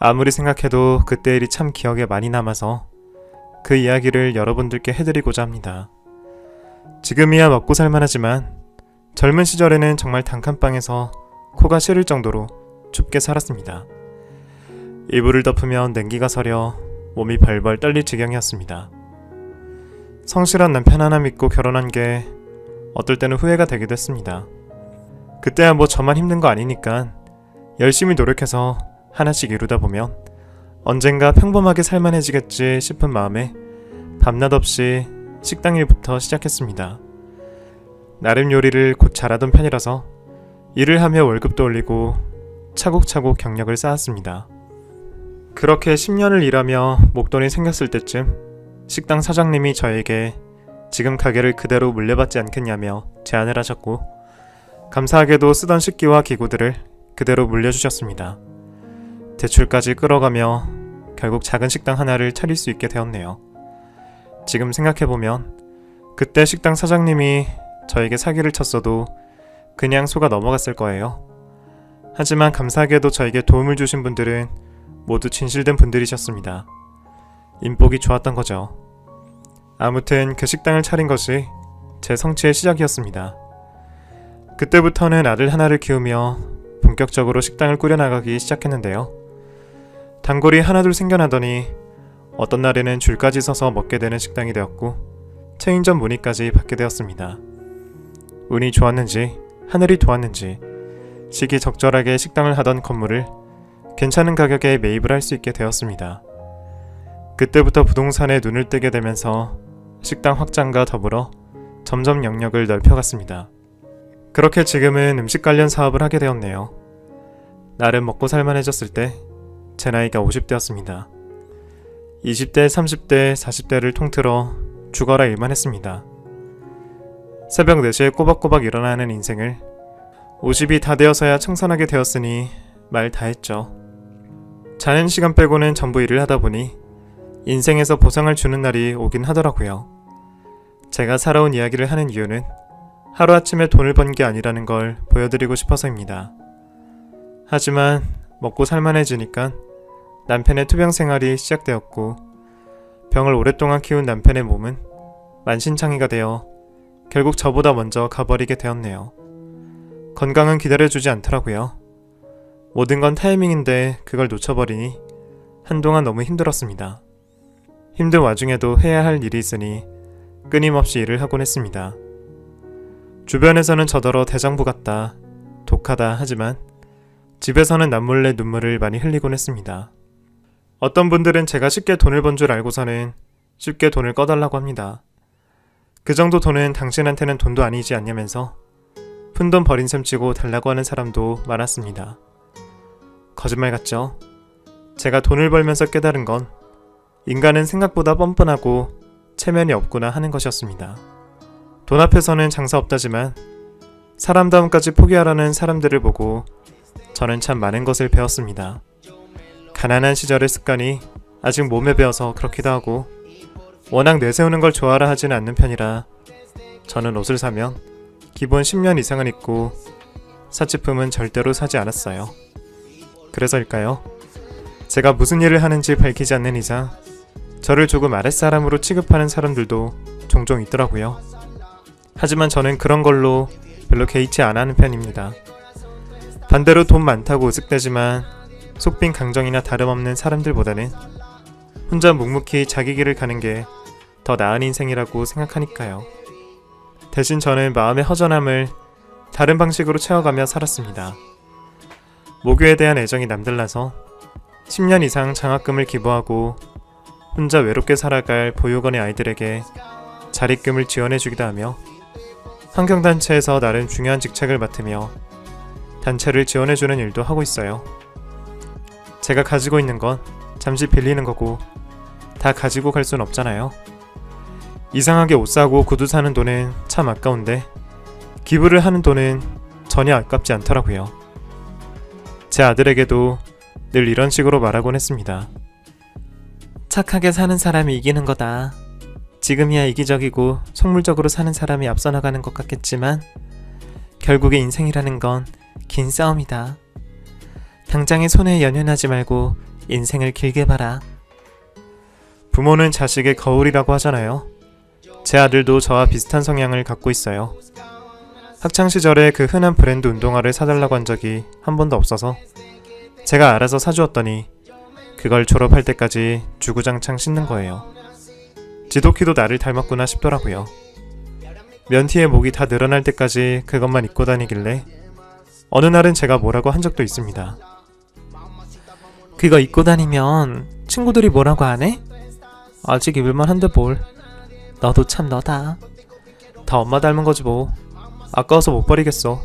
아무리 생각해도 그때 일이 참 기억에 많이 남아서 그 이야기를 여러분들께 해드리고자 합니다. 지금이야 먹고 살만하지만 젊은 시절에는 정말 단칸방에서 코가 시릴 정도로 춥게 살았습니다. 이불을 덮으면 냉기가 서려 몸이 벌벌 떨릴 지경이었습니다. 성실한 남편 하나 믿고 결혼한 게 어떨 때는 후회가 되기도 했습니다. 그때야 뭐 저만 힘든 거 아니니까 열심히 노력해서 하나씩 이루다 보면 언젠가 평범하게 살만해지겠지 싶은 마음에 밤낮 없이 식당 일부터 시작했습니다. 나름 요리를 곧 잘하던 편이라서 일을 하며 월급도 올리고 차곡차곡 경력을 쌓았습니다. 그렇게 10년을 일하며 목돈이 생겼을 때쯤 식당 사장님이 저에게 지금 가게를 그대로 물려받지 않겠냐며 제안을 하셨고, 감사하게도 쓰던 식기와 기구들을 그대로 물려주셨습니다. 대출까지 끌어가며 결국 작은 식당 하나를 차릴 수 있게 되었네요. 지금 생각해보면 그때 식당 사장님이 저에게 사기를 쳤어도 그냥 속아 넘어갔을 거예요. 하지만 감사하게도 저에게 도움을 주신 분들은 모두 진실된 분들이셨습니다. 인복이 좋았던 거죠. 아무튼 그 식당을 차린 것이 제 성취의 시작이었습니다. 그때부터는 아들 하나를 키우며 본격적으로 식당을 꾸려나가기 시작했는데요. 단골이 하나둘 생겨나더니 어떤 날에는 줄까지 서서 먹게 되는 식당이 되었고, 체인점 문의까지 받게 되었습니다. 운이 좋았는지 하늘이 도왔는지 시기적절하게 식당을 하던 건물을 괜찮은 가격에 매입을 할 수 있게 되었습니다. 그때부터 부동산에 눈을 뜨게 되면서 식당 확장과 더불어 점점 영역을 넓혀갔습니다. 그렇게 지금은 음식 관련 사업을 하게 되었네요. 나름 먹고 살만해졌을 때 제 나이가 50대였습니다. 20대, 30대, 40대를 통틀어 죽어라 일만 했습니다. 새벽 4시에 꼬박꼬박 일어나는 인생을 50이 다 되어서야 청산하게 되었으니 말 다 했죠. 자는 시간 빼고는 전부 일을 하다 보니 인생에서 보상을 주는 날이 오긴 하더라고요. 제가 살아온 이야기를 하는 이유는 하루아침에 돈을 번 게 아니라는 걸 보여드리고 싶어서입니다. 하지만 먹고 살만해지니까 남편의 투병 생활이 시작되었고, 병을 오랫동안 키운 남편의 몸은 만신창이가 되어 결국 저보다 먼저 가버리게 되었네요. 건강은 기다려주지 않더라고요. 모든 건 타이밍인데 그걸 놓쳐버리니 한동안 너무 힘들었습니다. 힘든 와중에도 해야 할 일이 있으니 끊임없이 일을 하곤 했습니다. 주변에서는 저더러 대장부 같다, 독하다 하지만 집에서는 남몰래 눈물을 많이 흘리곤 했습니다. 어떤 분들은 제가 쉽게 돈을 번 줄 알고서는 쉽게 돈을 꺼달라고 합니다. 그 정도 돈은 당신한테는 돈도 아니지 않냐면서 푼돈 버린 셈 치고 달라고 하는 사람도 많았습니다. 거짓말 같죠? 제가 돈을 벌면서 깨달은 건 인간은 생각보다 뻔뻔하고 체면이 없구나 하는 것이었습니다. 돈 앞에서는 장사 없다지만 사람다움까지 포기하라는 사람들을 보고 저는 참 많은 것을 배웠습니다. 가난한 시절의 습관이 아직 몸에 배어서 그렇기도 하고, 워낙 내세우는 걸 좋아라 하지는 않는 편이라 저는 옷을 사면 기본 10년 이상은 입고 사치품은 절대로 사지 않았어요. 그래서일까요? 제가 무슨 일을 하는지 밝히지 않는 이상 저를 조금 아랫사람으로 취급하는 사람들도 종종 있더라고요. 하지만 저는 그런 걸로 별로 개의치 않아 하는 편입니다. 반대로 돈 많다고 우습대지만 속빈 강정이나 다름없는 사람들보다는 혼자 묵묵히 자기 길을 가는 게 더 나은 인생이라고 생각하니까요. 대신 저는 마음의 허전함을 다른 방식으로 채워가며 살았습니다. 모교에 대한 애정이 남달라서 10년 이상 장학금을 기부하고 혼자 외롭게 살아갈 보육원의 아이들에게 자립금을 지원해주기도 하며, 환경단체에서 나름 중요한 직책을 맡으며 단체를 지원해주는 일도 하고 있어요. 제가 가지고 있는 건 잠시 빌리는 거고 다 가지고 갈 순 없잖아요. 이상하게 옷 사고 구두 사는 돈은 참 아까운데 기부를 하는 돈은 전혀 아깝지 않더라고요. 제 아들에게도 늘 이런 식으로 말하곤 했습니다. 착하게 사는 사람이 이기는 거다. 지금이야 이기적이고 속물적으로 사는 사람이 앞서 나가는 것 같겠지만 결국에 인생이라는 건 긴 싸움이다. 당장의 손해에 연연하지 말고 인생을 길게 봐라. 부모는 자식의 거울이라고 하잖아요. 제 아들도 저와 비슷한 성향을 갖고 있어요. 학창시절에 그 흔한 브랜드 운동화를 사달라고 한 적이 한 번도 없어서 제가 알아서 사주었더니 그걸 졸업할 때까지 주구장창 신는 거예요. 지독히도 나를 닮았구나 싶더라고요. 면티에 목이 다 늘어날 때까지 그것만 입고 다니길래 어느 날은 제가 뭐라고 한 적도 있습니다. 그거 입고 다니면 친구들이 뭐라고 안 해? 아직 입을만 한데 뭘. 너도 참 너다. 다 엄마 닮은 거지 뭐. 아까워서 못 버리겠어.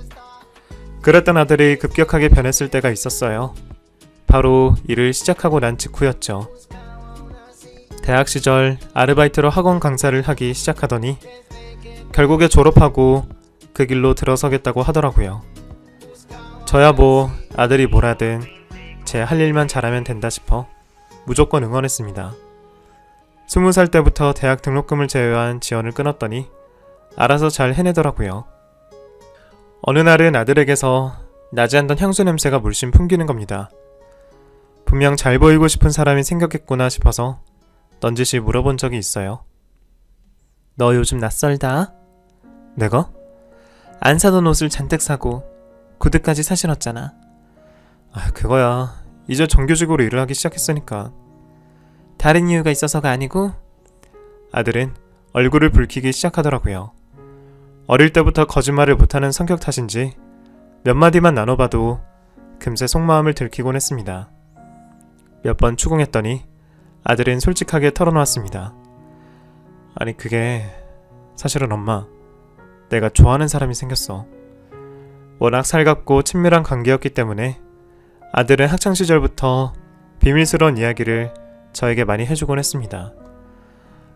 그랬던 아들이 급격하게 변했을 때가 있었어요. 바로 일을 시작하고 난 직후였죠. 대학 시절 아르바이트로 학원 강사를 하기 시작하더니 결국에 졸업하고 그 길로 들어서겠다고 하더라고요. 저야 뭐 아들이 뭘 하든 제 할 일만 잘하면 된다 싶어 무조건 응원했습니다. 20살 때부터 대학 등록금을 제외한 지원을 끊었더니 알아서 잘 해내더라고요. 어느 날은 아들에게서 낮에 한던 향수 냄새가 물씬 풍기는 겁니다. 분명 잘 보이고 싶은 사람이 생겼겠구나 싶어서 넌지시 물어본 적이 있어요. 너 요즘 낯설다. 내가? 안 사던 옷을 잔뜩 사고 구두까지 사신었잖아. 그거야. 이제 정규직으로 일을 하기 시작했으니까. 다른 이유가 있어서가 아니고? 아들은 얼굴을 붉히기 시작하더라고요. 어릴 때부터 거짓말을 못하는 성격 탓인지 몇 마디만 나눠봐도 금세 속마음을 들키곤 했습니다. 몇 번 추궁했더니 아들은 솔직하게 털어놓았습니다. 아니 그게 사실은 엄마, 내가 좋아하는 사람이 생겼어. 워낙 살갑고 친밀한 관계였기 때문에 아들은 학창시절부터 비밀스러운 이야기를 저에게 많이 해주곤 했습니다.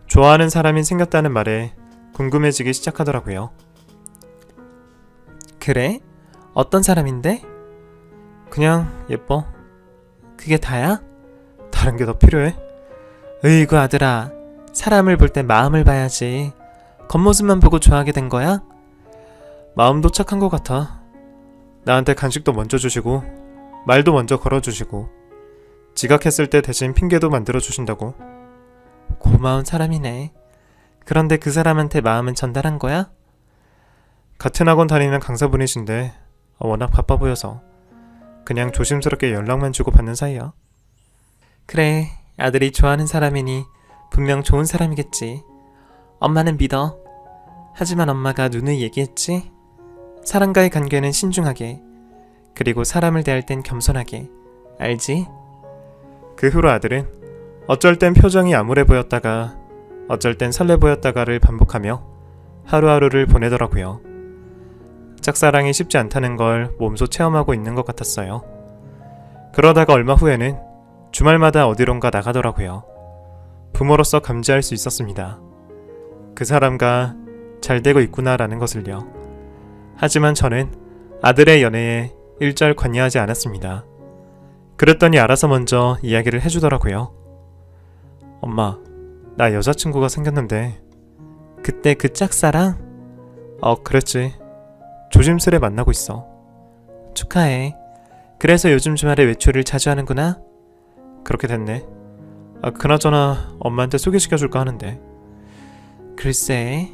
좋아하는 사람이 생겼다는 말에 궁금해지기 시작하더라고요. 그래? 어떤 사람인데? 그냥 예뻐. 그게 다야? 다른 게 더 필요해? 으이구 아들아, 사람을 볼 땐 마음을 봐야지. 겉모습만 보고 좋아하게 된 거야? 마음도 착한 것 같아. 나한테 간식도 먼저 주시고 말도 먼저 걸어주시고 지각했을 때 대신 핑계도 만들어주신다고. 고마운 사람이네. 그런데 그 사람한테 마음은 전달한 거야? 같은 학원 다니는 강사분이신데 워낙 바빠 보여서 그냥 조심스럽게 연락만 주고 받는 사이야. 그래, 아들이 좋아하는 사람이니 분명 좋은 사람이겠지. 엄마는 믿어. 하지만 엄마가 누누이 얘기했지. 사람과의 관계는 신중하게, 그리고 사람을 대할 땐 겸손하게. 알지? 그 후로 아들은 어쩔 땐 표정이 암울해 보였다가 어쩔 땐 설레 보였다가를 반복하며 하루하루를 보내더라고요. 짝사랑이 쉽지 않다는 걸 몸소 체험하고 있는 것 같았어요. 그러다가 얼마 후에는 주말마다 어디론가 나가더라고요. 부모로서 감지할 수 있었습니다. 그 사람과 잘 되고 있구나라는 것을요. 하지만 저는 아들의 연애에 일절 관여하지 않았습니다. 그랬더니 알아서 먼저 이야기를 해주더라고요. 엄마, 나 여자친구가 생겼는데. 그때 그 짝사랑? 그랬지. 조심스레 만나고 있어. 축하해. 그래서 요즘 주말에 외출을 자주 하는구나? 그렇게 됐네. 그나저나 엄마한테 소개시켜줄까 하는데. 글쎄,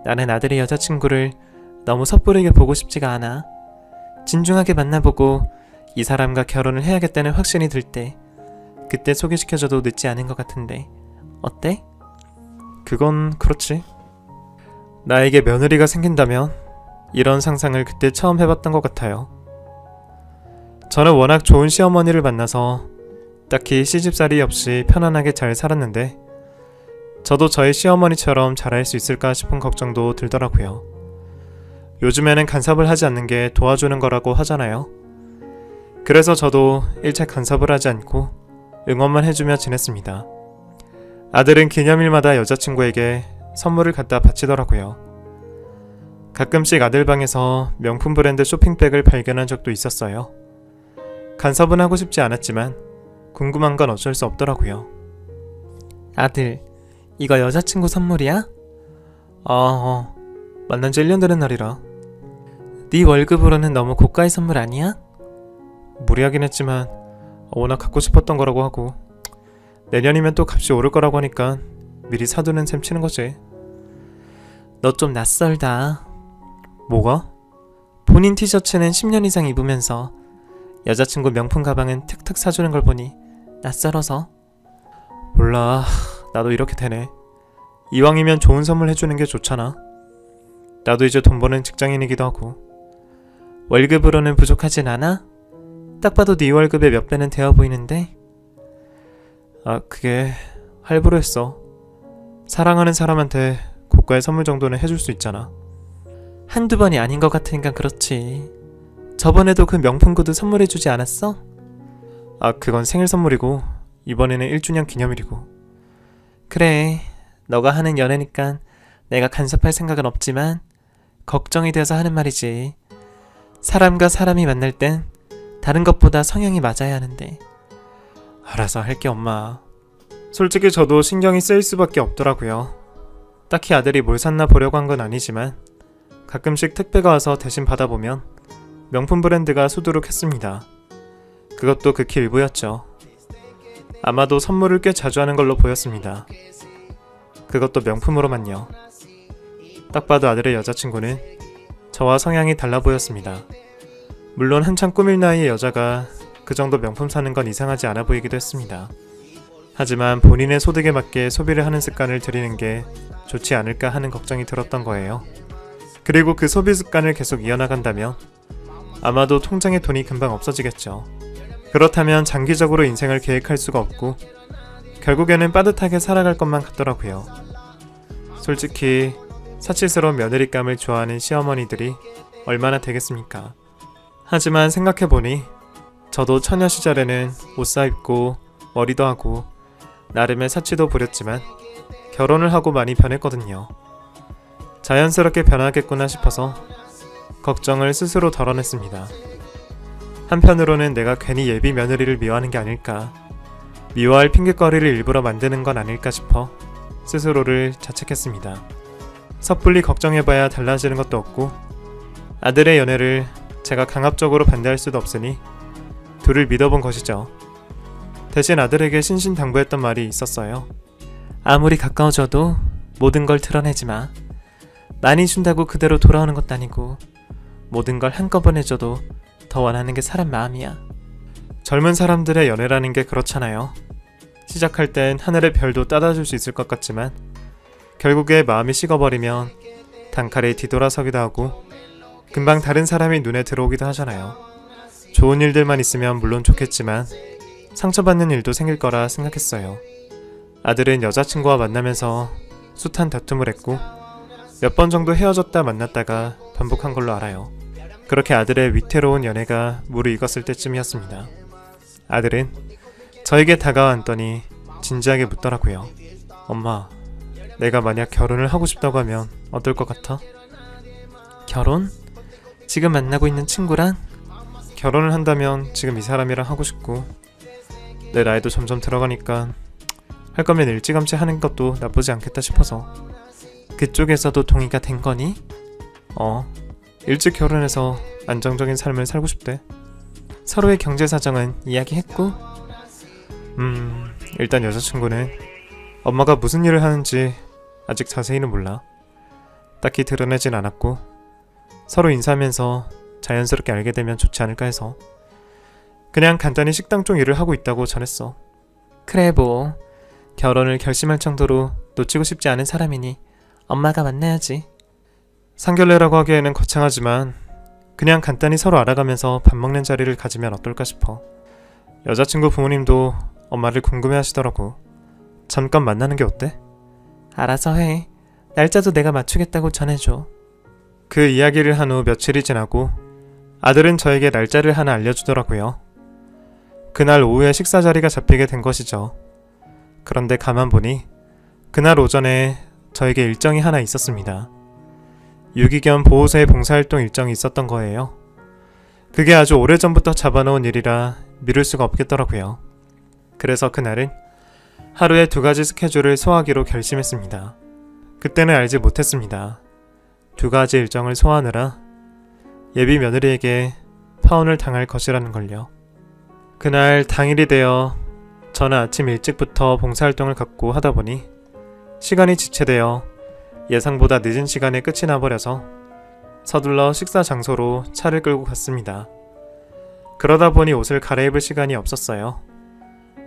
나는 아들의 여자친구를 너무 섣부르게 보고 싶지가 않아. 진중하게 만나보고 이 사람과 결혼을 해야겠다는 확신이 들 때 그때 소개시켜줘도 늦지 않은 것 같은데 어때? 그건 그렇지. 나에게 며느리가 생긴다면 이런 상상을 그때 처음 해봤던 것 같아요. 저는 워낙 좋은 시어머니를 만나서 딱히 시집살이 없이 편안하게 잘 살았는데 저도 저희 시어머니처럼 잘할 수 있을까 싶은 걱정도 들더라고요. 요즘에는 간섭을 하지 않는 게 도와주는 거라고 하잖아요. 그래서 저도 일체 간섭을 하지 않고 응원만 해주며 지냈습니다. 아들은 기념일마다 여자친구에게 선물을 갖다 바치더라고요. 가끔씩 아들 방에서 명품 브랜드 쇼핑백을 발견한 적도 있었어요. 간섭은 하고 싶지 않았지만 궁금한 건 어쩔 수 없더라고요. 아들, 이거 여자친구 선물이야? 만난 지 1년 되는 날이라. 네 월급으로는 너무 고가의 선물 아니야? 무리하긴 했지만 워낙 갖고 싶었던 거라고 하고 내년이면 또 값이 오를 거라고 하니까 미리 사두는 셈 치는 거지. 너 좀 낯설다. 뭐가? 본인 티셔츠는 10년 이상 입으면서 여자친구 명품 가방은 툭툭 사주는 걸 보니 낯설어서. 몰라, 나도 이렇게 되네. 이왕이면 좋은 선물 해주는 게 좋잖아. 나도 이제 돈 버는 직장인이기도 하고. 월급으로는 부족하진 않아? 딱 봐도 네 월급의 몇 배는 되어 보이는데. 그게 할부로 했어. 사랑하는 사람한테 고가의 선물 정도는 해줄 수 있잖아. 한두 번이 아닌 것 같으니까 그렇지. 저번에도 그 명품 구두 선물해주지 않았어? 그건 생일 선물이고 이번에는 1주년 기념일이고. 그래, 너가 하는 연애니까 내가 간섭할 생각은 없지만 걱정이 돼서 하는 말이지. 사람과 사람이 만날 땐 다른 것보다 성향이 맞아야 하는데. 알아서 할게 엄마. 솔직히 저도 신경이 쓰일 수밖에 없더라고요. 딱히 아들이 뭘 샀나 보려고 한 건 아니지만 가끔씩 택배가 와서 대신 받아보면 명품 브랜드가 수두룩했습니다. 그것도 극히 일부였죠. 아마도 선물을 꽤 자주 하는 걸로 보였습니다. 그것도 명품으로만요. 딱 봐도 아들의 여자친구는 저와 성향이 달라 보였습니다. 물론 한창 꾸밀 나이의 여자가 그 정도 명품 사는 건 이상하지 않아 보이기도 했습니다. 하지만 본인의 소득에 맞게 소비를 하는 습관을 들이는 게 좋지 않을까 하는 걱정이 들었던 거예요. 그리고 그 소비 습관을 계속 이어나간다면 아마도 통장에 돈이 금방 없어지겠죠. 그렇다면 장기적으로 인생을 계획할 수가 없고 결국에는 빠듯하게 살아갈 것만 같더라고요. 솔직히 사치스러운 며느리감을 좋아하는 시어머니들이 얼마나 되겠습니까? 하지만 생각해보니 저도 처녀 시절에는 옷 사입고 머리도 하고 나름의 사치도 부렸지만 결혼을 하고 많이 변했거든요. 자연스럽게 변하겠구나 싶어서 걱정을 스스로 덜어냈습니다. 한편으로는 내가 괜히 예비 며느리를 미워하는 게 아닐까, 미워할 핑계거리를 일부러 만드는 건 아닐까 싶어 스스로를 자책했습니다. 섣불리 걱정해봐야 달라지는 것도 없고 아들의 연애를 제가 강압적으로 반대할 수도 없으니 둘을 믿어본 것이죠. 대신 아들에게 신신당부했던 말이 있었어요. 아무리 가까워져도 모든 걸 드러내지 마. 많이 준다고 그대로 돌아오는 것도 아니고 모든 걸 한꺼번에 줘도 더 원하는 게 사람 마음이야. 젊은 사람들의 연애라는 게 그렇잖아요. 시작할 땐 하늘의 별도 따다줄 수 있을 것 같지만 결국에 마음이 식어버리면 단칼에 뒤돌아서기도 하고 금방 다른 사람이 눈에 들어오기도 하잖아요. 좋은 일들만 있으면 물론 좋겠지만 상처받는 일도 생길 거라 생각했어요. 아들은 여자친구와 만나면서 숱한 다툼을 했고 몇 번 정도 헤어졌다 만났다가 반복한 걸로 알아요. 그렇게 아들의 위태로운 연애가 무르익었을 때쯤이었습니다. 아들은 저에게 다가왔더니 진지하게 묻더라고요. 엄마, 내가 만약 결혼을 하고 싶다고 하면 어떨 것 같아? 결혼? 지금 만나고 있는 친구랑? 결혼을 한다면 지금 이 사람이랑 하고 싶고 내 나이도 점점 들어가니까 할 거면 일찌감치 하는 것도 나쁘지 않겠다 싶어서. 그쪽에서도 동의가 된 거니? 일찍 결혼해서 안정적인 삶을 살고 싶대. 서로의 경제 사정은 이야기했고? 일단 여자친구는 엄마가 무슨 일을 하는지 아직 자세히는 몰라. 딱히 드러내진 않았고 서로 인사하면서 자연스럽게 알게 되면 좋지 않을까 해서 그냥 간단히 식당 쪽 일을 하고 있다고 전했어. 그래 뭐 결혼을 결심할 정도로 놓치고 싶지 않은 사람이니 엄마가 만나야지. 상견례라고 하기에는 거창하지만 그냥 간단히 서로 알아가면서 밥 먹는 자리를 가지면 어떨까 싶어. 여자친구 부모님도 엄마를 궁금해하시더라고. 잠깐 만나는 게 어때? 알아서 해. 날짜도 내가 맞추겠다고 전해줘. 그 이야기를 한 후 며칠이 지나고 아들은 저에게 날짜를 하나 알려주더라고요. 그날 오후에 식사 자리가 잡히게 된 것이죠. 그런데 가만 보니 그날 오전에 저에게 일정이 하나 있었습니다. 유기견 보호소의 봉사활동 일정이 있었던 거예요. 그게 아주 오래전부터 잡아놓은 일이라 미룰 수가 없겠더라고요. 그래서 그날은 하루에 2가지 스케줄을 소화하기로 결심했습니다. 그때는 알지 못했습니다. 2가지 일정을 소화하느라 예비 며느리에게 파혼을 당할 것이라는 걸요. 그날 당일이 되어 저는 아침 일찍부터 봉사활동을 갖고 하다 보니 시간이 지체되어 예상보다 늦은 시간에 끝이 나버려서 서둘러 식사 장소로 차를 끌고 갔습니다. 그러다 보니 옷을 갈아입을 시간이 없었어요.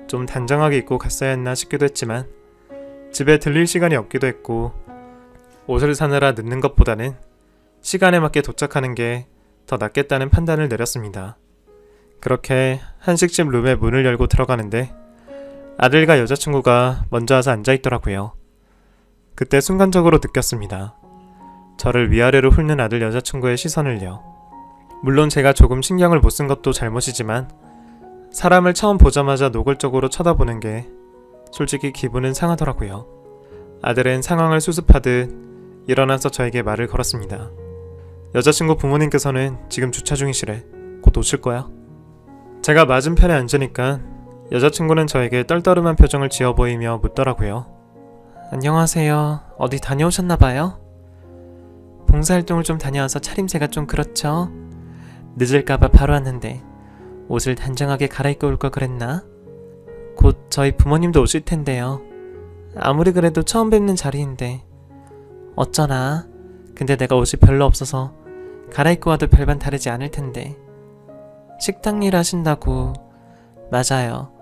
좀 단정하게 입고 갔어야 했나 싶기도 했지만 집에 들릴 시간이 없기도 했고 옷을 사느라 늦는 것보다는 시간에 맞게 도착하는 게 더 낫겠다는 판단을 내렸습니다. 그렇게 한식집 룸의 문을 열고 들어가는데 아들과 여자친구가 먼저 와서 앉아있더라고요. 그때 순간적으로 느꼈습니다. 저를 위아래로 훑는 아들 여자친구의 시선을요. 물론 제가 조금 신경을 못 쓴 것도 잘못이지만 사람을 처음 보자마자 노골적으로 쳐다보는 게 솔직히 기분은 상하더라고요. 아들은 상황을 수습하듯 일어나서 저에게 말을 걸었습니다. 여자친구 부모님께서는 지금 주차 중이시래. 곧 오실 거야. 제가 맞은편에 앉으니까 여자친구는 저에게 떨떠름한 표정을 지어 보이며 묻더라고요. 안녕하세요. 어디 다녀오셨나봐요? 봉사활동을 좀 다녀와서 차림새가 좀 그렇죠? 늦을까봐 바로 왔는데 옷을 단정하게 갈아입고 올 걸 그랬나? 곧 저희 부모님도 오실 텐데요. 아무리 그래도 처음 뵙는 자리인데 어쩌나. 근데 내가 옷이 별로 없어서 갈아입고 와도 별반 다르지 않을 텐데. 식당 일 하신다고. 맞아요.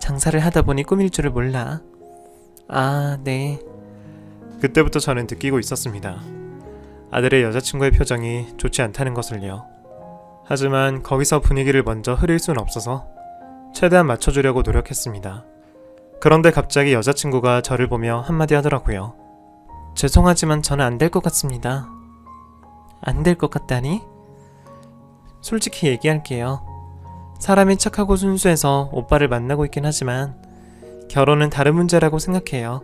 장사를 하다 보니 꾸밀 줄을 몰라. 아, 네. 그때부터 저는 느끼고 있었습니다. 아들의 여자친구의 표정이 좋지 않다는 것을요. 하지만 거기서 분위기를 먼저 흐릴 순 없어서 최대한 맞춰주려고 노력했습니다. 그런데 갑자기 여자친구가 저를 보며 한마디 하더라고요. 죄송하지만 저는 안 될 것 같습니다. 안 될 것 같다니? 솔직히 얘기할게요. 사람이 착하고 순수해서 오빠를 만나고 있긴 하지만 결혼은 다른 문제라고 생각해요.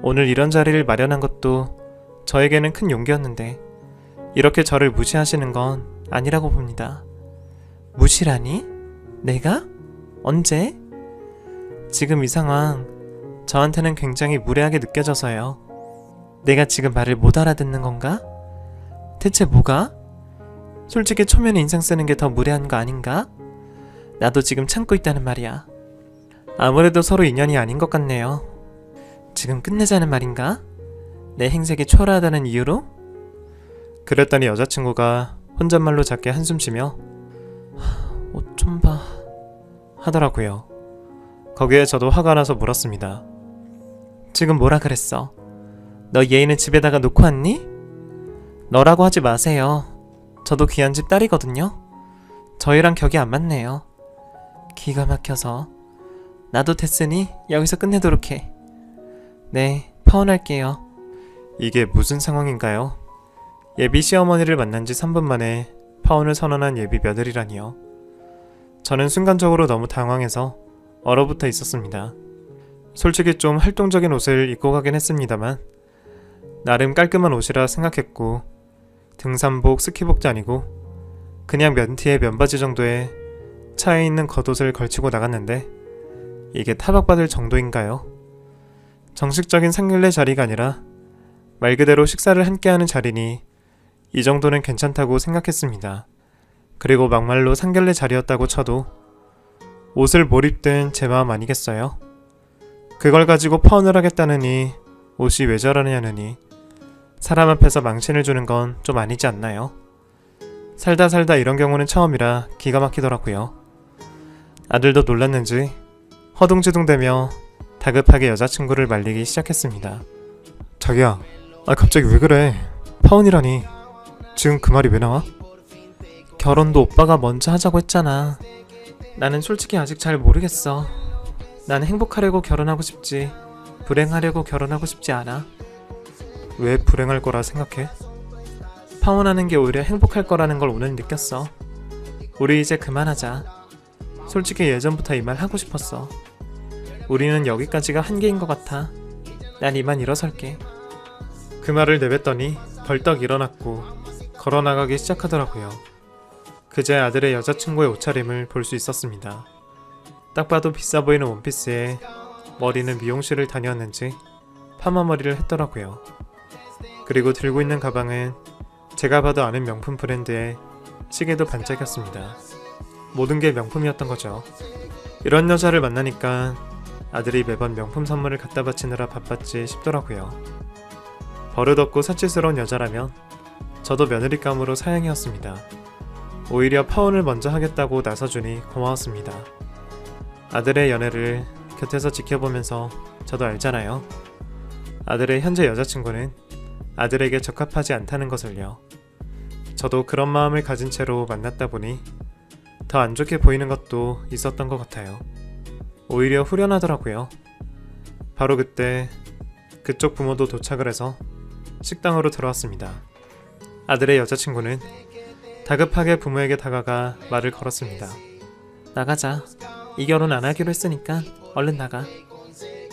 오늘 이런 자리를 마련한 것도 저에게는 큰 용기였는데 이렇게 저를 무시하시는 건 아니라고 봅니다. 무시라니? 내가? 언제? 지금 이 상황 저한테는 굉장히 무례하게 느껴져서요. 내가 지금 말을 못 알아듣는 건가? 대체 뭐가? 솔직히 초면에 인상 쓰는 게 더 무례한 거 아닌가? 나도 지금 참고 있다는 말이야. 아무래도 서로 인연이 아닌 것 같네요. 지금 끝내자는 말인가? 내 행색이 초라하다는 이유로? 그랬더니 여자친구가 혼잣말로 작게 한숨 쉬며 옷 좀 봐 하더라고요. 거기에 저도 화가 나서 물었습니다. 지금 뭐라 그랬어? 너 예인은 집에다가 놓고 왔니? 너라고 하지 마세요. 저도 귀한 집 딸이거든요. 저희랑 격이 안 맞네요. 기가 막혀서. 나도 됐으니 여기서 끝내도록 해. 네, 파혼할게요. 이게 무슨 상황인가요? 예비 시어머니를 만난 지 3분 만에 파혼을 선언한 예비 며느리라니요. 저는 순간적으로 너무 당황해서 얼어붙어 있었습니다. 솔직히 좀 활동적인 옷을 입고 가긴 했습니다만 나름 깔끔한 옷이라 생각했고 등산복, 스키복도 아니고 그냥 면티에 면바지 정도에 차에 있는 겉옷을 걸치고 나갔는데 이게 타박받을 정도인가요? 정식적인 상견례 자리가 아니라 말 그대로 식사를 함께하는 자리니 이 정도는 괜찮다고 생각했습니다. 그리고 막말로 상견례 자리였다고 쳐도 옷을 뭘 입든 제 마음 아니겠어요? 그걸 가지고 파혼을 하겠다느니 옷이 왜 저러냐느니 사람 앞에서 망신을 주는 건 좀 아니지 않나요? 살다 이런 경우는 처음이라 기가 막히더라고요. 아들도 놀랐는지 허둥지둥대며 다급하게 여자친구를 말리기 시작했습니다. 자기야, 갑자기 왜 그래? 파혼이라니. 지금 그 말이 왜 나와? 결혼도 오빠가 먼저 하자고 했잖아. 나는 솔직히 아직 잘 모르겠어. 난 행복하려고 결혼하고 싶지 불행하려고 결혼하고 싶지 않아. 왜 불행할 거라 생각해? 파혼하는 게 오히려 행복할 거라는 걸 오늘 느꼈어. 우리 이제 그만하자. 솔직히 예전부터 이 말 하고 싶었어. 우리는 여기까지가 한계인 것 같아. 난 이만 일어설게. 그 말을 내뱉더니 벌떡 일어났고 걸어나가기 시작하더라고요. 그제 아들의 여자친구의 옷차림을 볼 수 있었습니다. 딱 봐도 비싸 보이는 원피스에 머리는 미용실을 다녔는지 파마 머리를 했더라고요. 그리고 들고 있는 가방은 제가 봐도 아는 명품 브랜드의 시계도 반짝였습니다. 모든 게 명품이었던 거죠. 이런 여자를 만나니까 아들이 매번 명품 선물을 갖다 바치느라 바빴지 싶더라고요. 버릇없고 사치스러운 여자라면 저도 며느리감으로 사양이었습니다. 오히려 파혼을 먼저 하겠다고 나서주니 고마웠습니다. 아들의 연애를 곁에서 지켜보면서 저도 알잖아요. 아들의 현재 여자친구는 아들에게 적합하지 않다는 것을요. 저도 그런 마음을 가진 채로 만났다 보니 더 안 좋게 보이는 것도 있었던 것 같아요. 오히려 후련하더라고요. 바로 그때 그쪽 부모도 도착을 해서 식당으로 들어왔습니다. 아들의 여자친구는 다급하게 부모에게 다가가 말을 걸었습니다. 나가자. 이 결혼 안 하기로 했으니까 얼른 나가.